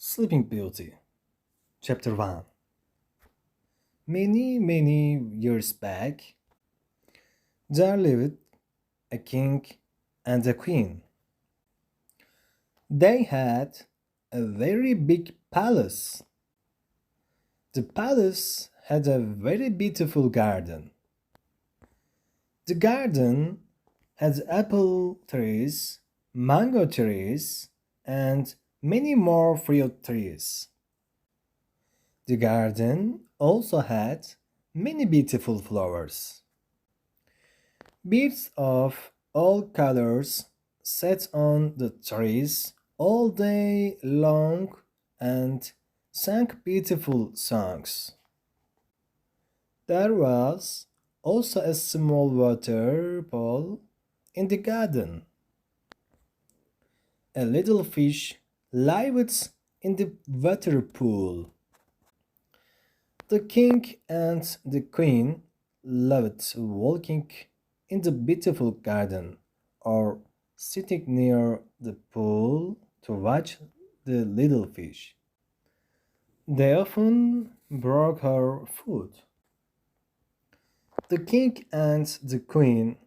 Sleeping Beauty, Chapter 1. Many years back, there lived a king and a queen. They had a very big palace. The palace had a very beautiful garden. The garden had apple trees, mango trees, and many more fruit trees. The garden also had many beautiful flowers. Birds of all colors sat on the trees all day long and sang beautiful songs. There was also a small water pool in the garden. A little fish lived in the water pool. The king and the queen loved walking in the beautiful garden or sitting near the pool to watch the little fish. They often brought her food. The king and the queen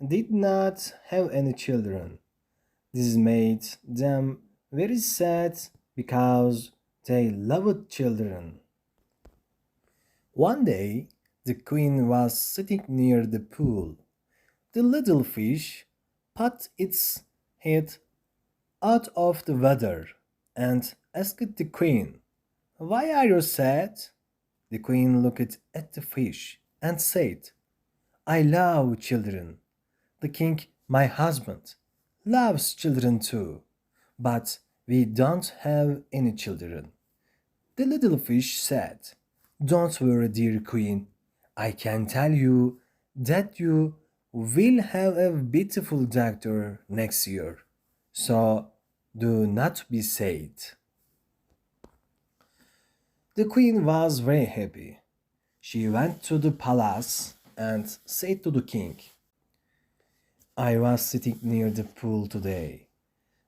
did not have any children. This made them very sad because they loved children. One day, the queen was sitting near the pool. The little fish put its head out of the water and asked the queen, "Why are you sad?" The queen looked at the fish and said, "I love children. The king, my husband, loves children too, but we don't have any children." The little fish said, "Don't worry, dear queen. I can tell you that you will have a beautiful doctor next year. So do not be sad." The queen was very happy. She went to the palace and said to the king, "I was sitting near the pool today.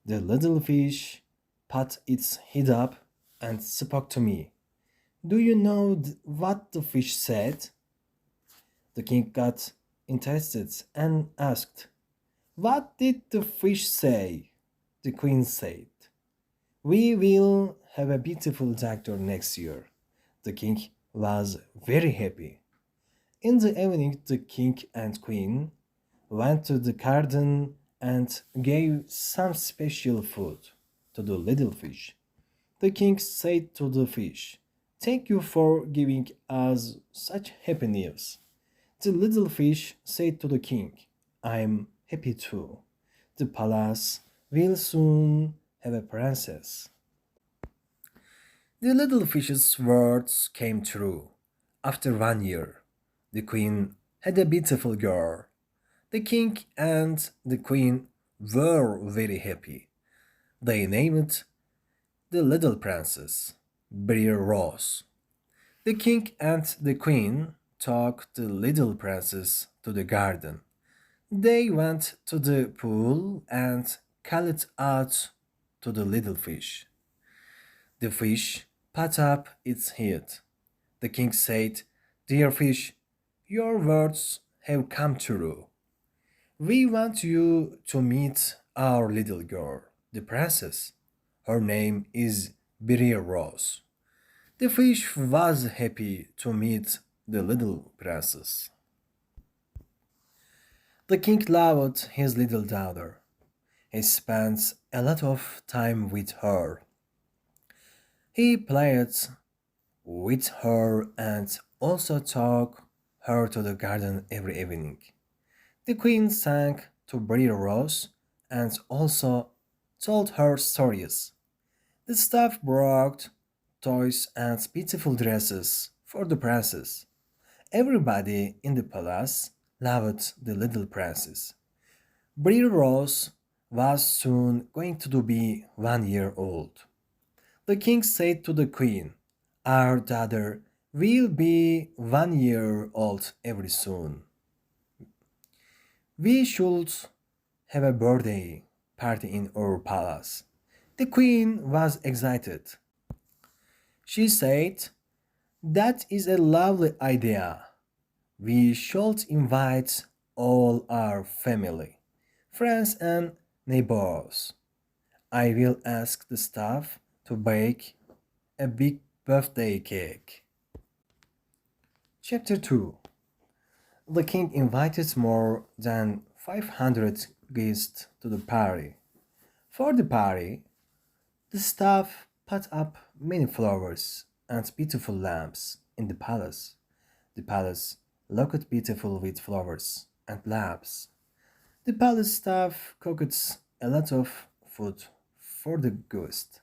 The little fish put its head up and spoke to me. Do you know what the fish said?" The king got interested and asked, "What did the fish say?" The queen said, "We will have a beautiful doctor next year." The king was very happy. In the evening, the king and queen went to the garden and gave some special food to the little fish. The king said to the fish, "Thank you for giving us such happy news." The little fish said to the king, "I'm happy too. The palace will soon have a princess." The little fish's words came true. After 1 year, the queen had a beautiful girl. The king and the queen were very happy. They named the little princess Briar Rose. The king and the queen took the little princess to the garden. They went to the pool and called out to the little fish. The fish put up its head. The king said, "Dear fish, your words have come true. We want you to meet our little girl, the princess. Her name is Briar Rose." The fish was happy to meet the little princess. The king loved his little daughter. He spent a lot of time with her. He played with her and also took her to the garden every evening. The queen sang to Briar Rose and also told her stories. The staff brought toys and beautiful dresses for the princess. Everybody in the palace loved the little princess. Briar Rose was soon going to be 1 year old. The king said to the queen, "Our daughter will be 1 year old very soon. We should have a birthday party in our palace." The queen was excited. She said, "That is a lovely idea. We should invite all our family, friends, and neighbors. I will ask the staff to bake a big birthday cake." Chapter 2. The king invited more than 500 guests to the party. For the party, the staff put up many flowers and beautiful lamps in the palace. The palace looked beautiful with flowers and lamps. The palace staff cooked a lot of food for the guests.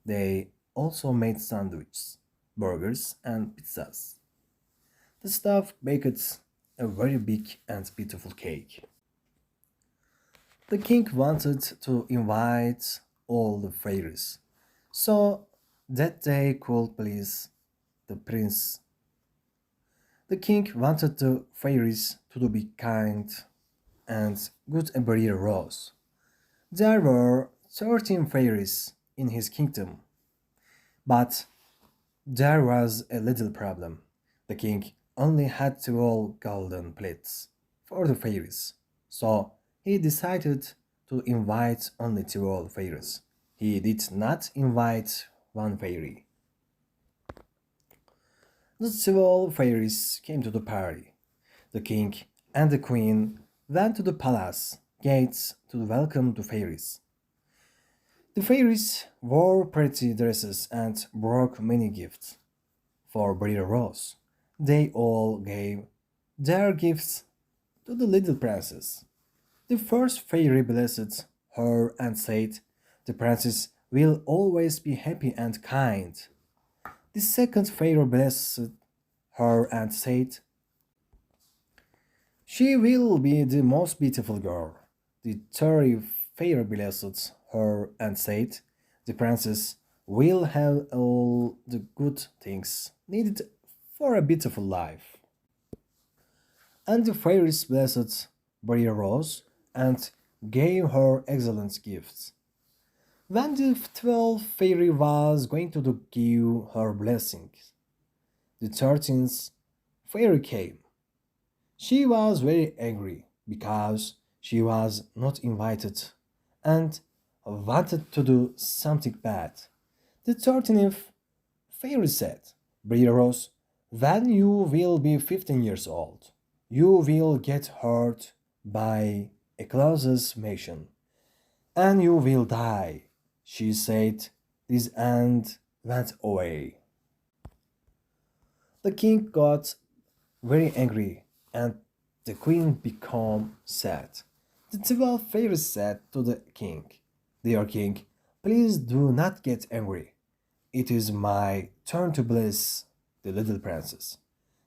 They also made sandwiches, burgers, and pizzas. The staff baked a very big and beautiful cake. The king wanted to invite all the fairies so that they could please the prince. The king wanted the fairies to be kind and good every rose. There were 13 fairies in his kingdom, but there was a little problem. The king only had 12 golden plates for the fairies, so he decided to invite only 12 fairies. He did not invite one fairy. The 12 fairies came to the party. The king and the queen went to the palace gates to welcome the fairies. The fairies wore pretty dresses and brought many gifts. For Brother Rose, they all gave their gifts to the little princess. The first fairy blessed her and said, "The princess will always be happy and kind." The second fairy blessed her and said, "She will be the most beautiful girl." The third fairy blessed her and said, "The princess will have all the good things needed for a beautiful life." And the fairies blessed Brother Rose and gave her excellent gifts. When the 12th fairy was going to give her blessings, the 13th fairy came. She was very angry because she was not invited and wanted to do something bad. The 13th fairy said, "Brother Rose, when you will be 15 years old, you will get hurt by a closest mission, and you will die." She said this and went away. The king got very angry and the queen became sad. The 12 fairies said to the king, "Dear king, please do not get angry. It is my turn to bless the little princess."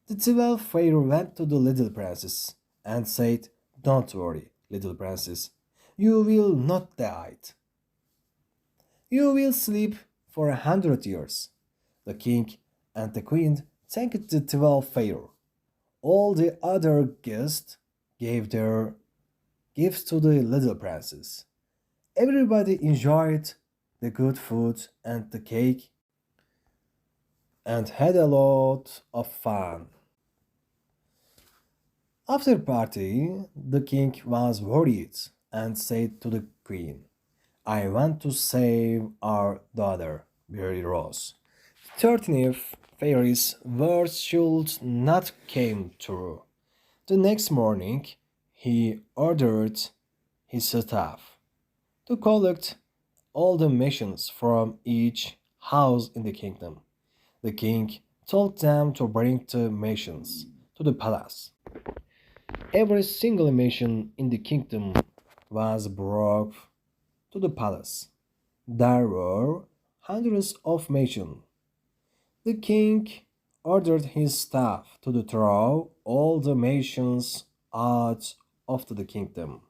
The 12 fairies went to the little princess and said, "Don't worry, little princess, you will not die. You will sleep for 100 years." The king and the queen thanked the 12 fairies. All the other guests gave their gifts to the little princess. Everybody enjoyed the good food and the cake and had a lot of fun. After party, the king was worried and said to the queen, "I want to save our daughter, Mary Rose." 13th fairy's words should not came true. The next morning, he ordered his staff to collect all the missions from each house in the kingdom. The king told them to bring the missions to the palace. Every single mission in the kingdom was brought to the palace. There were hundreds of missions. The king ordered his staff to throw all the missions out of the kingdom.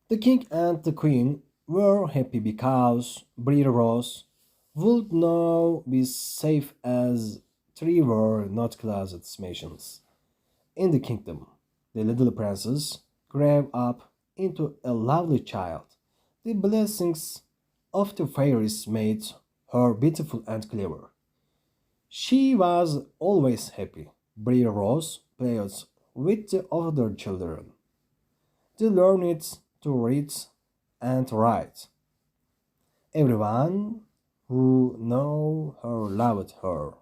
The king and the queen were happy because Brother Rose would now be safe as three were not closet missions. In the kingdom, the little princess grew up into a lovely child. The blessings of the fairies made her beautiful and clever. She was always happy. Bria Rose played with the other children. They learned to read and write. Everyone who knew her loved her.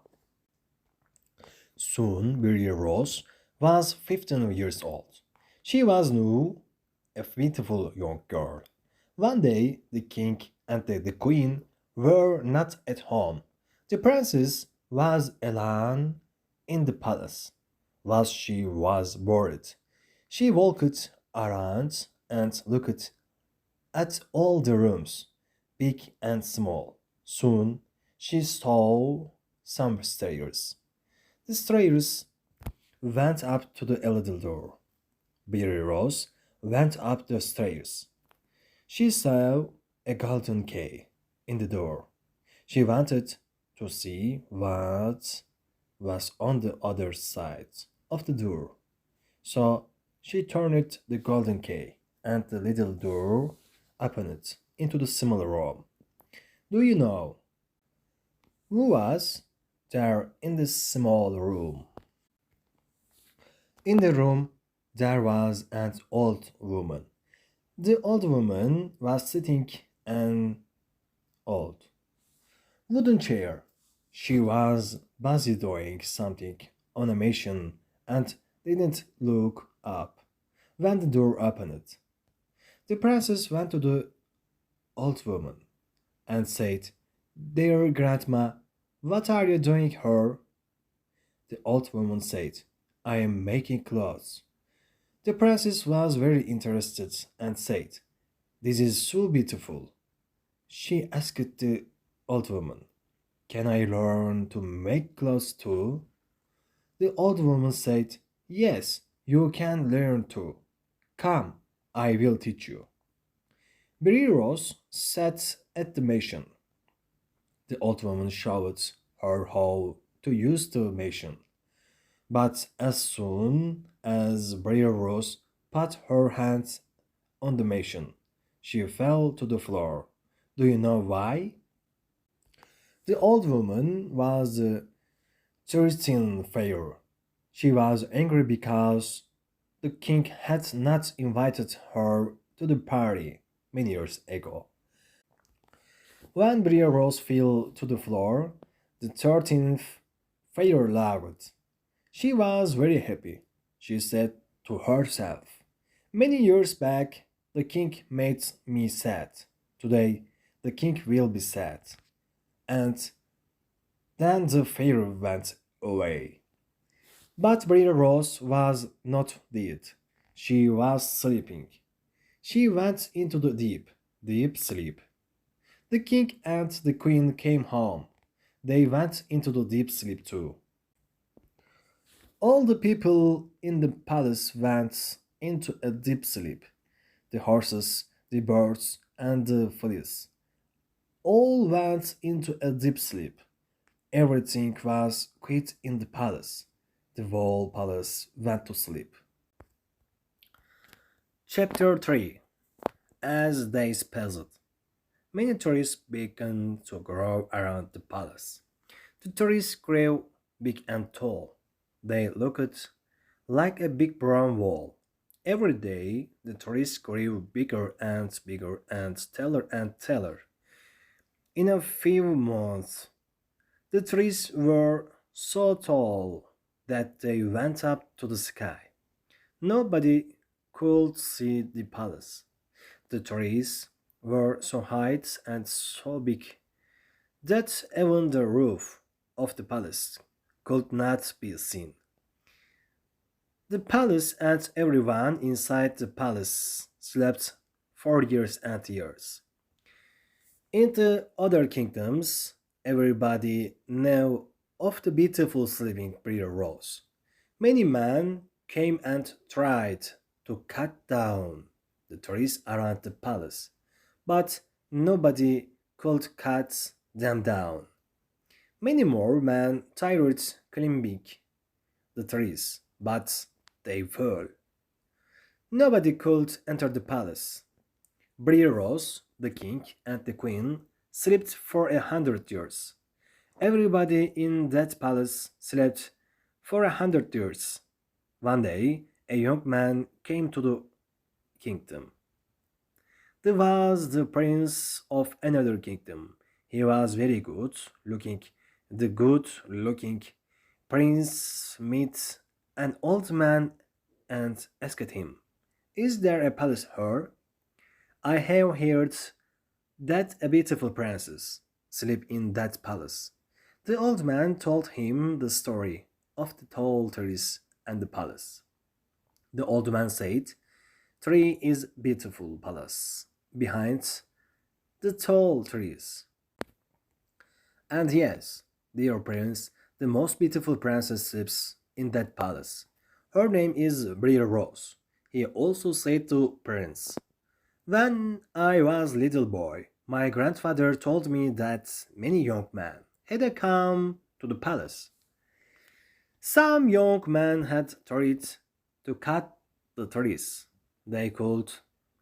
Soon Bria Rose was 15 years old. She was now a beautiful young girl. One day the king and the queen were not at home. The princess was alone in the palace. While she was bored, she walked around and looked at all the rooms, big and small. Soon she saw some stairs. The stairs went up to the little door. Mary Rose went up the stairs. She saw a golden key in the door. She wanted to see what was on the other side of the door. So she turned the golden key, and the little door opened into the smaller room. Do you know who was there in the small room? In the room there was an old woman. The old woman was sitting in old wooden chair. She was busy doing something on a machine and didn't look up when the door opened. The princess went to the old woman and said, "Dear grandma, what are you doing here?" The old woman said, "I am making clothes." The princess was very interested and said, "This is so beautiful." She asked the old woman, "Can I learn to make clothes too?" The old woman said, "Yes, you can learn too. Come, I will teach you." Berry Rose sat at the machine. The old woman showed her how to use the machine. But as soon as Briar Rose put her hands on the machine, she fell to the floor. Do you know why? The old woman was the 13th fairy. She was angry because the king had not invited her to the party many years ago. When Briar Rose fell to the floor, the 13th fairy laughed. She was very happy. She said to herself, "Many years back, the king made me sad. Today, the king will be sad." And then the fairy went away. But Briar Rose was not dead. She was sleeping. She went into the deep, deep sleep. The king and the queen came home. They went into the deep sleep too. All the people in the palace went into a deep sleep. The horses, the birds, and the fleas all went into a deep sleep. Everything was quiet in the palace. The whole palace went to sleep. Chapter 3. As days passed, many trees began to grow around the palace. The trees grew big and tall. They looked like a big brown wall. Every day the trees grew bigger and bigger and taller and taller. In a few months, the trees were so tall that they went up to the sky. Nobody could see the palace. The trees were so high and so big that even the roof of the palace could not be seen. The palace and everyone inside the palace slept for years and years. In the other kingdoms, everybody knew of the beautiful sleeping Briar Rose. Many men came and tried to cut down the trees around the palace, but nobody could cut them down. Many more men tried climbing the trees, but they fell. Nobody could enter the palace. Briar Rose, the king, and the queen slept for 100 years. Everybody in that palace slept for 100 years. One day, a young man came to the kingdom. There was the prince of another kingdom. He was very good looking. The good looking prince met an old man and asked him, "Is there a palace here? I have heard that a beautiful princess sleep in that palace." The old man told him the story of the tall trees and the palace. The old man said, "Tree is beautiful palace behind the tall trees." And yes, dear prince, the most beautiful princess lives in that palace. Her name is Brida Rose. He also said to Prince, "When I was little boy, my grandfather told me that many young men had come to the palace. Some young men had tried to cut the trees. They could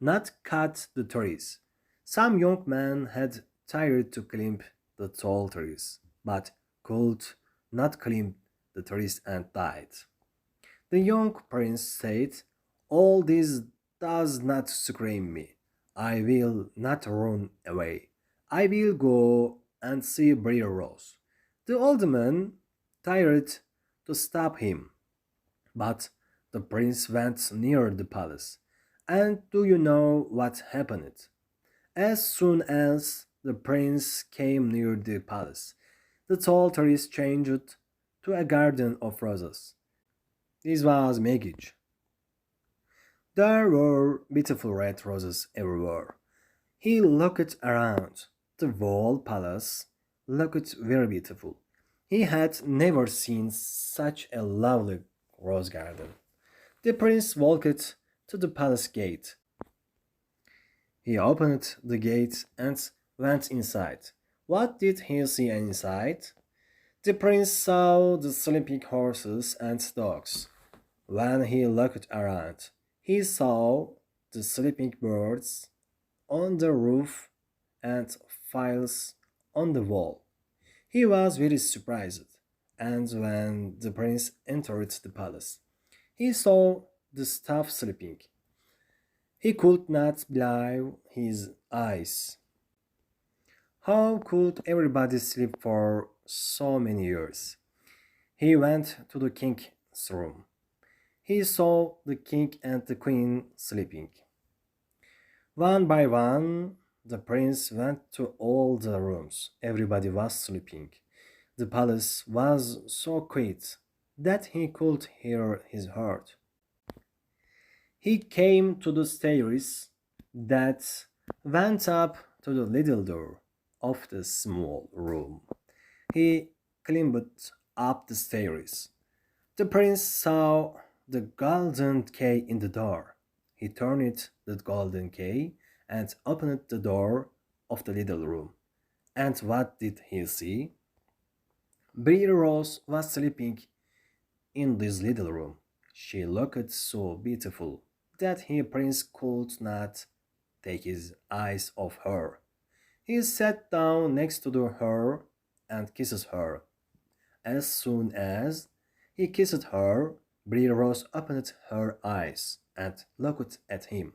not cut the trees. Some young men had tried to climb the tall trees, but could not climb the trees and died." The young prince said, "All this does not scream me. I will not run away. I will go and see Briar Rose." The old man tried to stop him, but the prince went near the palace. And do you know what happened? As soon as the prince came near the palace, the tall trees changed to a garden of roses. This was magic. There were beautiful red roses everywhere. He looked around. The whole palace looked very beautiful. He had never seen such a lovely rose garden. The prince walked to the palace gate. He opened the gate and went inside. What did he see inside? The prince saw the sleeping horses and dogs. When he looked around, he saw the sleeping birds on the roof and files on the wall. He was very surprised, and when the prince entered the palace, he saw the staff sleeping. He could not believe his eyes. How could everybody sleep for so many years? He went to the king's room. He saw the king and the queen sleeping. One by one, the prince went to all the rooms. Everybody was sleeping. The palace was so quiet that he could hear his heart. He came to the stairs that went up to the little door of the small room. He climbed up the stairs. The prince saw the golden key in the door. He turned the golden key and opened the door of the little room. And what did he see? Brie Rose was sleeping in this little room. She looked so beautiful that the prince could not take his eyes off her. He sat down next to her and kissed her. As soon as he kissed her, Brie Rose opened her eyes and looked at him.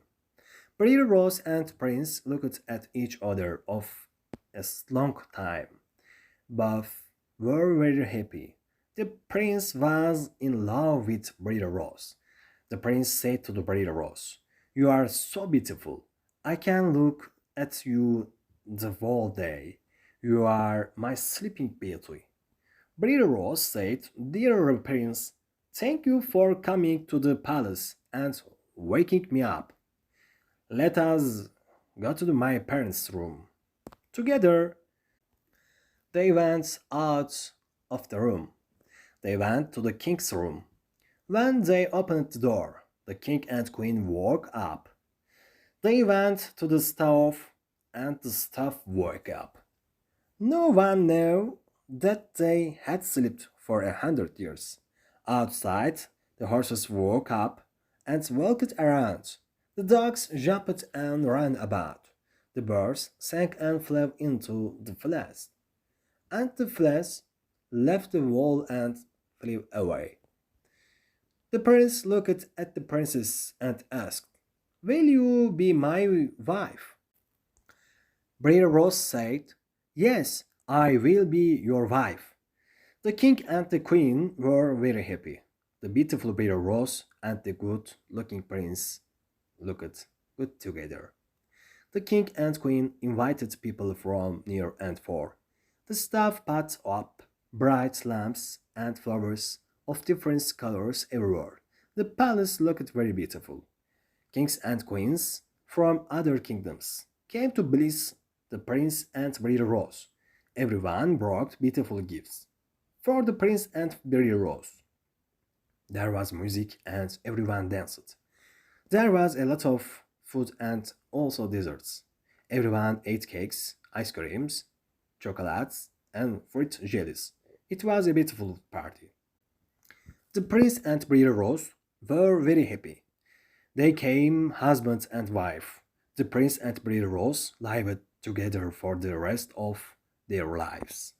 Brie Rose and Prince looked at each other of a long time. Both were very happy. The prince was in love with Brie Rose. The prince said to the Brie Rose, "You are so beautiful. I can look at you the whole day. You are my sleeping beauty." Brie Rose said, "Dear prince, thank you for coming to the palace and waking me up. Let us go to my parents' room." Together, they went out of the room. They went to the king's room. When they opened the door, the king and queen woke up. They went to the stove, and the stove woke up. No one knew that they had slept for 100 years. Outside, the horses woke up and walked around. The dogs jumped and ran about. The birds sang and flew into the flash, and the flash left the wall and flew away. The prince looked at the princess and asked, "Will you be my wife?" Brother Rose said, "Yes, I will be your wife." The king and the queen were very happy. The beautiful Brother Rose and the good looking prince looked good together. The king and queen invited people from near and far. The staff put up bright lamps and flowers of different colors everywhere. The palace looked very beautiful. Kings and queens from other kingdoms came to bless the prince and Brother Rose. Everyone brought beautiful gifts for the prince and Brother Rose. There was music and everyone danced. There was a lot of food and also desserts. Everyone ate cakes, ice creams, chocolates, and fruit jellies. It was a beautiful party. The prince and Brother Rose were very happy. They came husband and wife. The prince and Brother Rose lived together for the rest of their lives.